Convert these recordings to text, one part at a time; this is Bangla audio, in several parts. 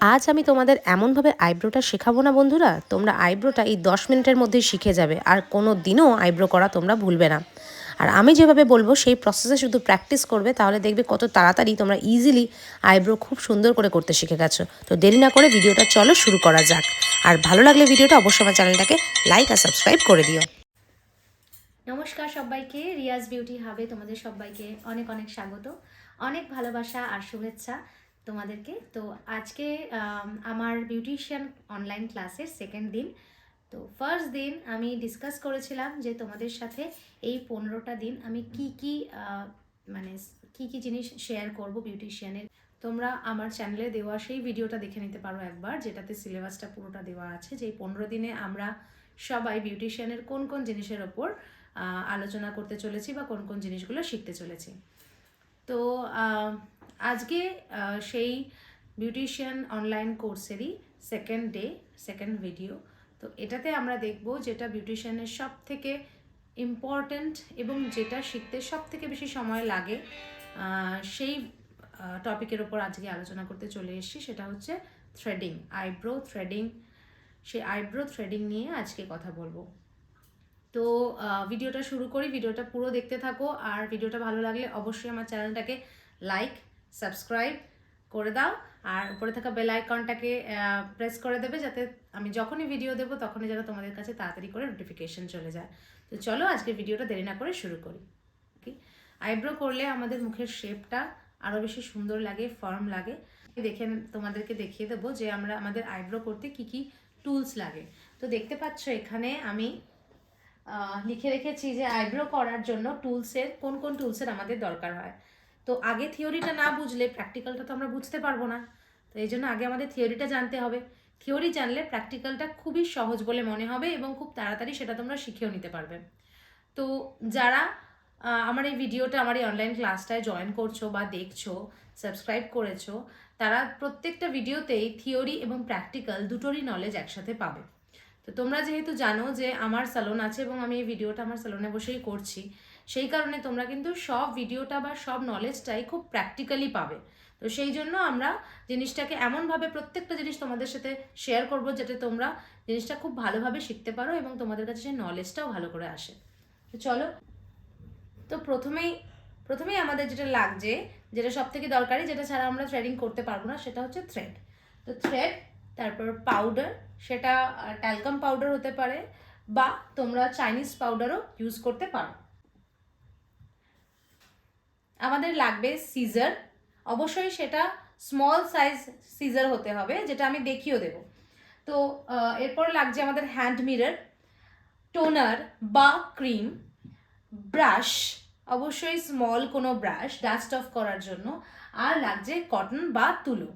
আজ আমি তোমাদের এমনভাবে আইব্রোটা শেখাবো না বন্ধুরা, তোমরা আইব্রোটা এই 10 মিনিটের মধ্যেই শিখে যাবে আর কোনো দিনও আইব্রো করা তোমরা ভুলবে না। আর আমি যেভাবে বলবো সেই প্রসেসে শুধু প্র্যাকটিস করবে, তাহলে দেখবে কত তাড়াতাড়ি তোমরা ইজিলি আইব্রো খুব সুন্দর করে করতে শিখে গেছো। তো দেরি না করে ভিডিওটা চলো শুরু করা যাক। আর ভালো লাগলে ভিডিওটা অবশ্যই আমার চ্যানেলটাকে লাইক আর সাবস্ক্রাইব করে দিও। নমস্কার সবাইকে, রিয়াজ বিউটি হাবে তোমাদের সবাইকে অনেক অনেক স্বাগত, অনেক ভালোবাসা আর শুভেচ্ছা তোমাদেরকে। তো আজকে আমার বিউটিশিয়ান অনলাইন ক্লাসের সেকেন্ড দিন। তো ফার্স্ট দিন আমি ডিসকাস করেছিলাম যে তোমাদের সাথে এই 15টা দিন আমি কি কি জিনিস শেয়ার করব বিউটিশিয়ানের। তোমরা আমার চ্যানেলে দেওয়া সেই ভিডিওটা দেখে নিতে পারো একবার, যেটাতে সিলেবাসটা পুরোটা দেওয়া আছে যে এই 15 দিনে আমরা সবাই বিউটিশিয়ানের কোন কোন জিনিসের ওপর আলোচনা করতে চলেছি বা কোন কোন জিনিসগুলো শিখতে চলেছি। তো আজকে সেই বিউটিশিয়ান অনলাইন কোর্সেরই সেকেন্ড ডে, সেকেন্ড ভিডিও। তো এটাতে আমরা দেখব যেটা বিউটিশিয়ানের সব থেকে ইম্পর্ট্যান্ট এবং যেটা শিখতে সব থেকে বেশি সময় লাগে, সেই টপিকের ওপর আজকে আলোচনা করতে চলে এসেছি। সেটা হচ্ছে থ্রেডিং, আইব্রো থ্রেডিং। সেই আইব্রো থ্রেডিং নিয়ে আজকে কথা বলবো। তো ভিডিওটা শুরু করি, ভিডিওটা পুরো দেখতে থাকো। আর ভিডিওটা ভালো লাগলে অবশ্যই আমার চ্যানেলটাকে লাইক সাবস্ক্রাইব করে দাও, আর উপরে থাকা বেল আইকনটাকে প্রেস করে দেবে, যাতে আমি যখনই ভিডিও দেবো তখনই যেন তোমাদের কাছে তাড়াতাড়ি করে নোটিফিকেশন চলে যায়। তো চলো আজকে ভিডিওটা দেরি না করে শুরু করি। ওকে, আইব্রো করলে আমাদের মুখের শেপটা আরও বেশি সুন্দর লাগে, ফার্ম লাগে। তোমাদেরকে দেখিয়ে দেবো যে আমাদের আইব্রো করতে কি কি টুলস লাগে। তো দেখতে পাচ্ছ এখানে আমি লিখে রেখেছি যে আইব্রো করার জন্য কোন কোন টুলসের আমাদের দরকার হয়। তো আগে থিওরিটা না বুঝলে প্র্যাকটিক্যালটা তো আমরা বুঝতে পারবো না। তো এই জন্য আগে আমাদের থিওরিটা জানতে হবে। থিওরি জানলে প্র্যাকটিক্যালটা খুবই সহজ বলে মনে হবে এবং খুব তাড়াতাড়ি সেটা তোমরা শিখেও নিতে পারবে। তো যারা আমার এই ভিডিওটা, আমার এই অনলাইন ক্লাসটায় জয়েন করছো বা দেখছো, সাবস্ক্রাইব করেছো, তারা প্রত্যেকটা ভিডিওতেই থিওরি এবং প্র্যাকটিক্যাল দুটোরই নলেজ একসাথে পাবে। তো তোমরা যেহেতু জানো যে আমার স্যালন আছে এবং আমি এই ভিডিওটা আমার স্যালনে বসেই করছি, সেই কারণে তোমরা কিন্তু সব ভিডিওটা বা সব নলেজটাই খুব প্র্যাকটিক্যালি পাবে। তো সেই জন্য আমরা জিনিসটাকে এমনভাবে প্রত্যেকটা জিনিস তোমাদের সাথে শেয়ার করব যাতে তোমরা জিনিসটা খুব ভালোভাবে শিখতে পারো এবং তোমাদের কাছে সেই নলেজটাও ভালো করে আসে। তো চলো, তো প্রথমেই আমাদের যেটা লাগছে, যেটা সব থেকে দরকারি, যেটা ছাড়া আমরা থ্রেডিং করতে পারবো না, সেটা হচ্ছে থ্রেড। তো থ্রেড, তারপর পাউডার, সেটা ট্যালকাম পাউডার হতে পারে বা তোমরা চাইনিজ পাউডারও ইউজ করতে পারো। আমাদের লাগবে সিজার, অবশ্যই সেটা স্মল সাইজ সিজার হতে হবে, যেটা আমি দেখিয়েও দেব। তো এরপর লাগছে আমাদের হ্যান্ড মিরর, টোনার বা ক্রিম, ব্রাশ, অবশ্যই স্মল কোনো ব্রাশ ডাস্ট অফ করার জন্য, আর লাগছে কটন বা তুলো।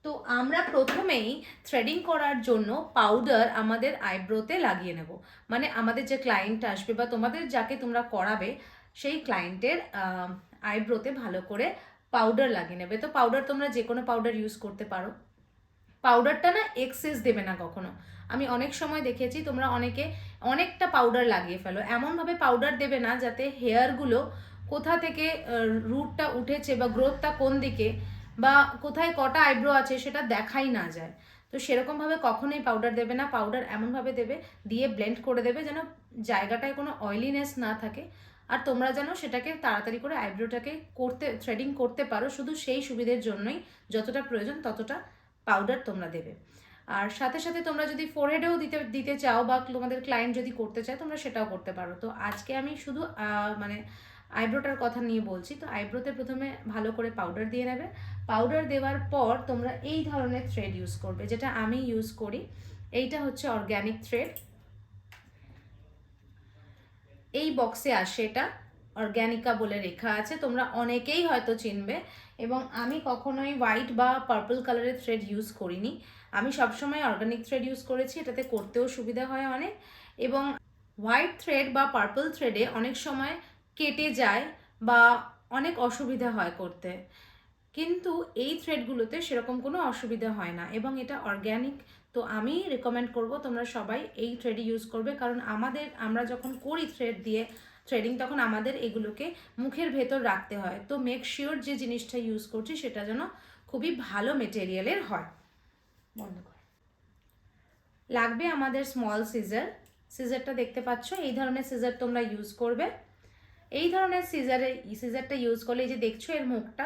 তো আমরা প্রথমেই থ্রেডিং করার জন্য পাউডার আমাদের আইব্রোতে লাগিয়ে নেব। মানে আমাদের যে ক্লায়েন্ট আসবে বা তোমাদের যাকে তোমরা করাবে সেই ক্লায়েন্টের আইব্রোতে ভালো করে পাউডার লাগিয়ে নেবে। তো পাউডার তোমরা যে কোনো পাউডার ইউজ করতে পারো। পাউডারটা না এক্সেস দেবে না কখনো। আমি অনেক সময় দেখেছি তোমরা অনেকে অনেকটা পাউডার লাগিয়ে ফেলো। এমনভাবে পাউডার দেবে না যাতে হেয়ারগুলো কোথা থেকে রুটটা উঠেছে বা গ্রোথটা কোন দিকে বা কোথায় কটা আইব্রো আছে সেটা দেখাই না যায়। তো সেরকমভাবে কখনোই পাউডার দেবে না। পাউডার এমনভাবে দেবে, দিয়ে ব্লেন্ড করে দেবে যেন জায়গাটায় কোনো অয়েলিনেস না থাকে, আর তোমরা যেন সেটাকে তাড়াতাড়ি করে আইব্রোটাকে থ্রেডিং করতে পারো। শুধু সেই সুবিধের জন্যই যতটা প্রয়োজন ততটা পাউডার তোমরা দেবে। আর সাথে সাথে তোমরা যদি ফোরহেডেও দিতে চাও বা তোমাদের ক্লায়েন্ট যদি করতে চায় তোমরা সেটাও করতে পারো। তো আজকে আমি শুধু আইব্রোটার কথা নিয়ে বলছি। তো আইব্রোতে প্রথমে ভালো করে পাউডার দিয়ে নেবে। পাউডার দেওয়ার পর তোমরা এই ধরনের থ্রেড ইউজ করবে, যেটা আমি ইউজ করি। এইটা হচ্ছে অর্গ্যানিক থ্রেড, এই বক্সে আসে, এটা অর্গ্যানিকা বলে লেখা আছে, তোমরা অনেকেই হয়তো চিনবে। এবং আমি কখনোই হোয়াইট বা পার্পল কালারের থ্রেড ইউজ করিনি, আমি সবসময় অর্গ্যানিক থ্রেড ইউজ করেছি। এটাতে করতেও সুবিধা হয় অনেক। এবং হোয়াইট থ্রেড বা পার্পল থ্রেডে অনেক সময় কেটে যায় বা অনেক অসুবিধা হয় করতে, কিন্তু এই থ্রেডগুলোতে সেরকম কোনো অসুবিধা হয় না এবং এটা অর্গ্যানিক। তো আমি রেকমেন্ড করব তোমরা সবাই এই থ্রেডই ইউজ করবে, কারণ আমরা যখন করি থ্রেড দিয়ে থ্রেডিং তখন আমাদের এগুলোকে মুখের ভেতর রাখতে হয়। তো মেক শিওর যে জিনিসটা ইউজ করছি সেটা যেন খুবই ভালো মেটেরিয়ালের হয়। বন্ধ কর। লাগবে আমাদের স্মল সিজার। সিজারটা দেখতে পাচ্ছ, এই ধরনের সিজার তোমরা ইউজ করবে। এই ধরনের সিজারটা ইউজ করলে, এই যে দেখছো এর মুখটা,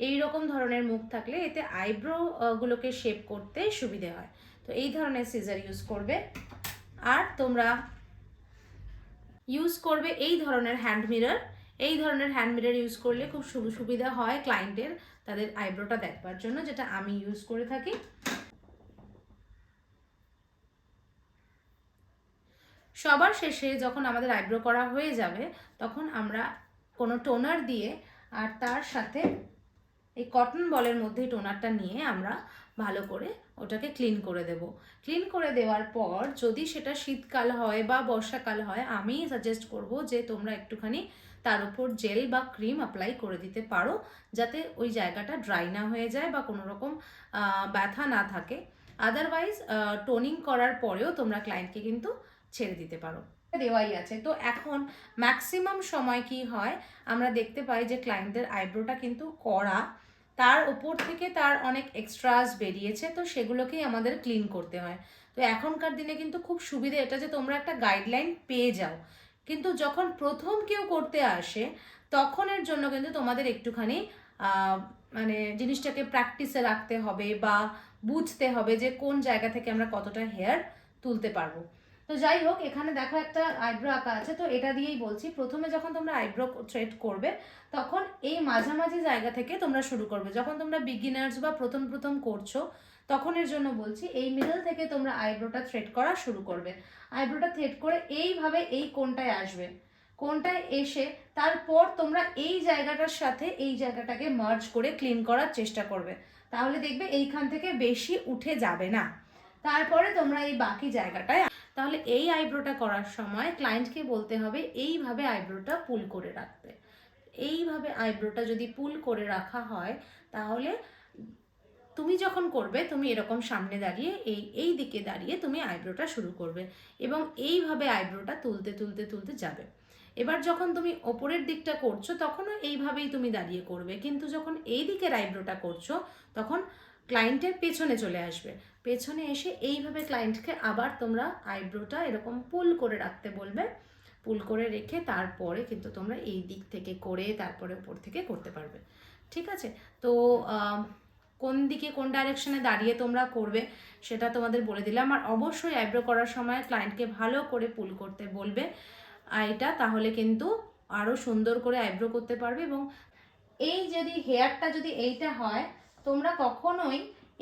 এই রকম ধরনের মুখ থাকলে এতে আইব্রো গুলোকে শেপ করতে সুবিধে হয়। তো এই ধরনের সিজার ইউজ করবে। আর তোমরা ইউজ করবে এই ধরনের হ্যান্ড মিরর। এই ধরনের হ্যান্ড মিরর ইউজ করলে খুব সুবিধা হয় ক্লায়েন্টের তাদের আইব্রোটা দেখবার জন্য, যেটা আমি ইউজ করে থাকি। সবার শেষে যখন আমাদের আইব্রো করা হয়ে যাবে, তখন আমরা কোনো টোনার দিয়ে আর তার সাথে এই কটন বলের মধ্যে টোনারটা নিয়ে আমরা ভালো করে ওটাকে ক্লিন করে দেব। ক্লিন করে দেওয়ার পর যদি সেটা শীতকাল হয় বা বর্ষাকাল হয়, আমি সাজেস্ট করব যে তোমরা একটুখানি তার উপর জেল বা ক্রিম অ্যাপ্লাই করে দিতে পারো, যাতে ওই জায়গাটা ড্রাই না হয়ে যায় বা কোনো রকম ব্যথা না থাকে। আদারওয়াইজ টোনিং করার পরেও তোমরা ক্লায়েন্টকে কিন্তু ছেড়ে দিতে পারো, দেওয়াই আছে। তো এখন ম্যাক্সিমাম সময় কি হয়, আমরা দেখতে পাই যে ক্লায়েন্টদের আইব্রোটা কিন্তু করা, তার ওপর থেকে তার অনেক এক্সট্রাস বেরিয়েছে, তো সেগুলোকেই আমাদের ক্লিন করতে হয়। তো এখনকার দিনে কিন্তু খুব সুবিধা এটা যে তোমরা একটা গাইডলাইন পেয়ে যাও, কিন্তু যখন প্রথম কেউ করতে আসে তখনের জন্য কিন্তু তোমাদের একটুখানি মানে জিনিসটাকে প্র্যাকটিসে রাখতে হবে বা বুঝতে হবে যে কোন জায়গা থেকে আমরা কতটা হেয়ার তুলতে পারবো। তো যাই হোক, এখানে দেখো একটা আইব্রো আঁকা আছে, তো এটা দিয়েই বলছি। প্রথমে যখন তোমরা আইব্রো থ্রেড করবে, তখন এই মাঝামাঝি জায়গা থেকে তোমরা শুরু করবে। যখন তোমরা বিগিনার্স বা প্রথম প্রথম করছো, তখনের জন্য বলছি এই মিডল থেকে তোমরা আইব্রোটা থ্রেড করা শুরু করবে। আইব্রোটা থ্রেড করে এইভাবে এই কোণটায় আসবে, কোণটায় এসে তারপর তোমরা এই জায়গাটার সাথে এই জায়গাটাকে মার্জ করে ক্লিন করার চেষ্টা করবে। তাহলে দেখবে এইখান থেকে বেশি উঠে যাবে না। তারপরে তোমরা এই বাকি জায়গাটায়, তাহলে এই আইব্রোটা করার সময় ক্লায়েন্টকে বলতে হবে এইভাবে আইব্রোটা পুল করে রাখতে। এইভাবে আইব্রোটা যদি পুল করে রাখা হয়, তাহলে তুমি যখন করবে তুমি এরকম সামনে দাঁড়িয়ে এই দিকে দাঁড়িয়ে তুমি আইব্রোটা শুরু করবে এবং এইভাবে আইব্রোটা তুলতে তুলতে তুলতে যাবে। এবার যখন তুমি ওপরের দিকটা করছো, তখনও এইভাবেই তুমি দাঁড়িয়ে করবে, কিন্তু যখন এই দিকের আইব্রোটা করছো, তখন ক্লায়েন্টের পেছনে চলে আসবে। পেছনে এসে এইভাবে ক্লায়েন্টকে আবার তোমরা আইব্রোটা এরকম পুল করে রাখতে বলবে। পুল করে রেখে তারপরে কিন্তু তোমরা এই দিক থেকে করে তারপরে উপর থেকে করতে পারবে। ঠিক আছে? তো কোন দিকে কোন ডাইরেকশনে দাঁড়িয়ে তোমরা করবে সেটা তোমাদের বলে দিলাম। আর অবশ্যই আইব্রো করার সময় ক্লায়েন্টকে ভালো করে পুল করতে বলবে এটা, তাহলে কিন্তু আরও সুন্দর করে আইব্রো করতে পারবে। এবং এই যদি হেয়ারটা যদি এইটা হয়, তোমরা কখনোই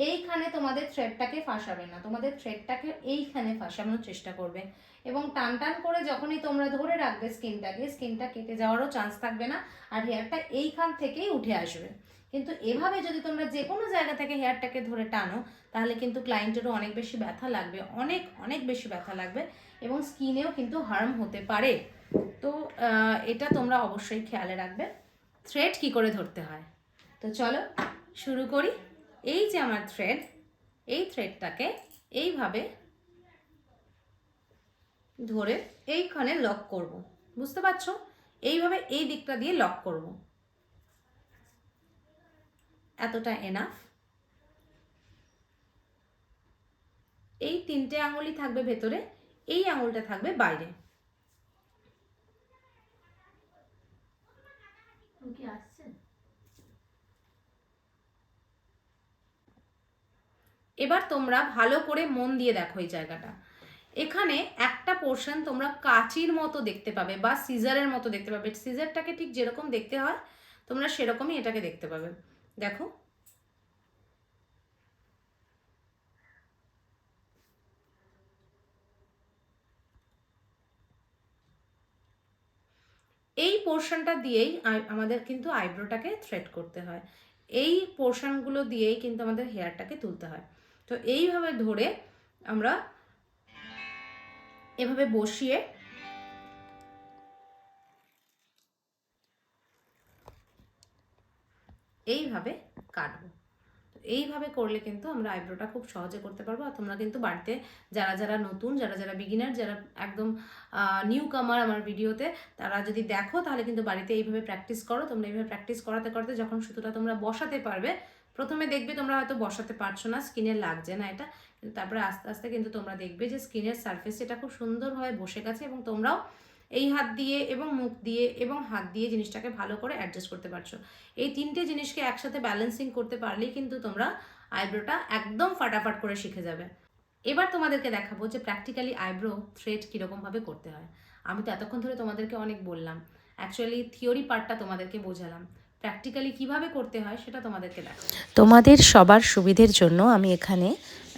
এইখানে তোমাদের থ্রেডটাকে ফাঁসাবে না, তোমাদের থ্রেডটাকে এইখানে ফাঁসানোর চেষ্টা করবে এবং টান টান করে যখনই তোমরা ধরে রাখবে স্কিনটাকে, স্কিনটা কেটে যাওয়ারও চান্স থাকবে না আর হেয়ারটা এইখান থেকেই উঠে আসবে। কিন্তু এভাবে যদি তোমরা যে কোনো জায়গা থেকে হেয়ারটাকে ধরে টানো, তাহলে কিন্তু ক্লায়েন্টেরও অনেক বেশি ব্যথা লাগবে, অনেক অনেক বেশি ব্যথা লাগবে এবং স্কিনেও কিন্তু হার্ম হতে পারে। তো এটা তোমরা অবশ্যই খেয়ালে রাখবে থ্রেড কি করে ধরতে হয়। তো চলো শুরু করি। এই যে আমার থ্রেড, এই থ্রেডটাকে এইভাবে ধরে এইখানে লক করব, বুঝতে পারছো? এইভাবে এই দিকটা দিয়ে লক করব, এতটা এনাফ। এই তিনটে আঙুলই থাকবে ভেতরে, এই আঙুলটা থাকবে বাইরে। এবার তোমরা ভালো করে মন দিয়ে দেখো এই জায়গাটা। এখানে একটা পোর্শন তোমরা কাঁচির মতো দেখতে পাবে বা সিজারের মতো দেখতে পাবে। সিজারটাকে ঠিক যেরকম দেখতে হয় তোমরা সেরকমই এটাকে দেখতে পাবে। দেখো, এই পোর্শনটা দিয়েই আমাদের কিন্তু আইব্রোটাকে থ্রেড করতে হয়, এই পোর্শনগুলো দিয়েই কিন্তু আমাদের হেয়ারটাকে তুলতে হয়। তো এইভাবে ধরে আমরা এভাবে বসিয়ে এইভাবে কাটবো। এইভাবে করলে কিন্তু আমরা আইব্রোটা খুব সহজে করতে পারবো। আর তোমরা কিন্তু বাড়িতে যারা যারা নতুন, যারা যারা বিগিনার, যারা একদম নিউ কামার আমার ভিডিওতে, তারা যদি দেখো তাহলে কিন্তু বাড়িতে এইভাবে প্র্যাকটিস করো। তোমরা এইভাবে প্র্যাকটিস করাতে করাতে যখন সুতোটা তোমরা বসাতে পারবে, প্রথমে দেখবে তোমরা হয়তো বসাতে পারছো না, স্কিনে লাগছে না এটা, কিন্তু তারপরে আস্তে আস্তে কিন্তু তোমরা দেখবে যে স্কিনের সারফেস এটা খুব সুন্দরভাবে বসে গেছে এবং তোমরাও এই হাত দিয়ে এবং মুখ দিয়ে এবং হাত দিয়ে জিনিসটাকে ভালো করে অ্যাডজাস্ট করতে পারছো। এই তিনটে জিনিসকে একসাথে ব্যালেন্সিং করতে পারলেই কিন্তু তোমরা আইব্রোটা একদম ফাটাফাট করে শিখে যাবে। এবার তোমাদেরকে দেখাবো যে প্র্যাকটিক্যালি আইব্রো থ্রেড কীরকমভাবে করতে হয়। আমি তো এতক্ষণ ধরে তোমাদেরকে অনেক বললাম, অ্যাকচুয়ালি থিওরি পার্টটা তোমাদেরকে বোঝালাম, প্র্যাকটিক্যালি কিভাবে করতে হয় সেটা তোমাদেরকে দেখাবো। তোমাদের সবার সুবিধের জন্য আমি এখানে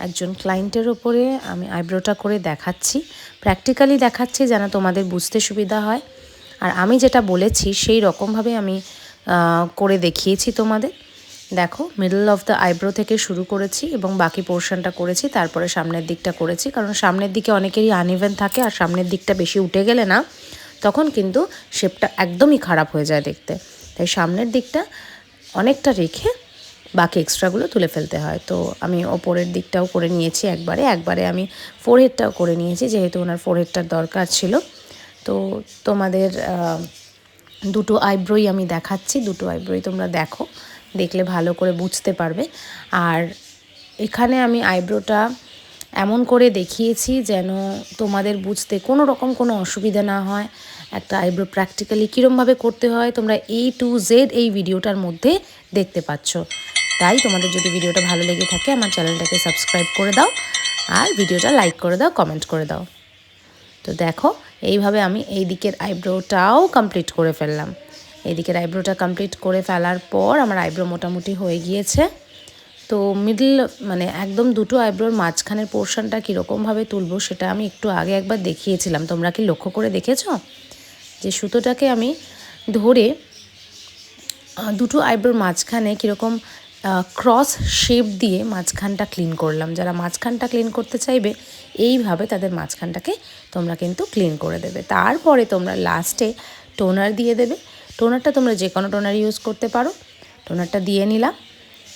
একজন ক্লায়েন্টের ওপরে আমি আইব্রোটা করে দেখাচ্ছি, প্র্যাকটিক্যালি দেখাচ্ছি যেন তোমাদের বুঝতে সুবিধা হয়। আর আমি যেটা বলেছি সেই রকমভাবে আমি করে দেখিয়েছি তোমাদের। দেখো, মিডল অফ দ্য আইব্রো থেকে শুরু করেছি এবং বাকি পোর্শনটা করেছি, তারপরে সামনের দিকটা করেছি, কারণ সামনের দিকে অনেকেরই আনইভেন থাকে আর সামনের দিকটা বেশি উঠে গেলে না তখন কিন্তু শেপটা একদমই খারাপ হয়ে যায় দেখতে। তাই সামনের দিকটা অনেকটা রেখে বাকি এক্সট্রাগুলো তুলে ফেলতে হয়। তো আমি ওপরের দিকটাও করে নিয়েছি একবারে আমি ফোরহেডটাও করে নিয়েছি, যেহেতু ওনার ফোরহেডটার দরকার ছিল। তো তোমাদের দুটো আইব্রোই আমি দেখাচ্ছি, দুটো আইব্রোই তোমরা দেখো, দেখলে ভালো করে বুঝতে পারবে। আর এখানে আমি আইব্রোটা এমন করে দেখিয়েছি যেন তোমাদের বুঝতে কোনো রকম কোনো অসুবিধা না হয়। একটা আইব্রো প্র্যাকটিক্যালি কীরমভাবে করতে হয় তোমরা A to Z এই ভিডিওটার মধ্যে দেখতে পাচ্ছ। তাই তোমাদের যদি ভিডিওটা ভালো লেগে থাকে আমার চ্যানেলটাকে সাবস্ক্রাইব করে দাও আর ভিডিওটা লাইক করে দাও, কমেন্ট করে দাও। তো দেখো, এইভাবে আমি এই দিকের আইব্রোটাও কমপ্লিট করে ফেললাম। এই দিকের আইব্রোটা কমপ্লিট করে ফেলার পর আমার আইব্রো মোটামুটি হয়ে গিয়েছে। তো মিডল মানে একদম দুটো আইব্রোর মাঝখানের পোর্শনটা কীরকমভাবে তুলবো সেটা আমি একটু আগে একবার দেখিয়েছিলাম। তোমরা কি লক্ষ্য করে দেখেছো যে সুতোটাকে আমি ধরে দুটো আইব্রোর মাঝখানে কীরকম ক্রস শেপ দিয়ে মাঝখানটা ক্লিন করলাম। যারা মাঝখানটা ক্লিন করতে চাইবে এইভাবে তাদের মাঝখানটাকে তোমরা কিন্তু ক্লিন করে দেবে। তারপরে তোমরা লাস্টে টোনার দিয়ে দেবে। টোনারটা তোমরা যে কোনো টোনার ইউজ করতে পারো। টোনারটা দিয়ে নিলাম।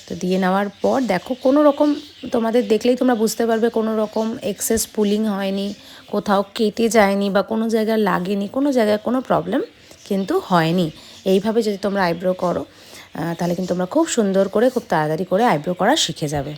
তো দিয়ে নেওয়ার পর দেখো, কোনো রকম তোমাদের দেখলেই তোমরা বুঝতে পারবে কোনো রকম এক্সেস পুলিং হয়নি, কোথাও কেটে যায়নি বা কোনো জায়গায় লাগেনি, কোনো জায়গায় কোনো প্রবলেম কিন্তু হয়নি। এইভাবে যদি তোমরা আইব্রো করো তাহলে কিন্তু তোমরা খুব সুন্দর করে খুব তাড়াতাড়ি করে আইব্রো করা শিখে যাবে।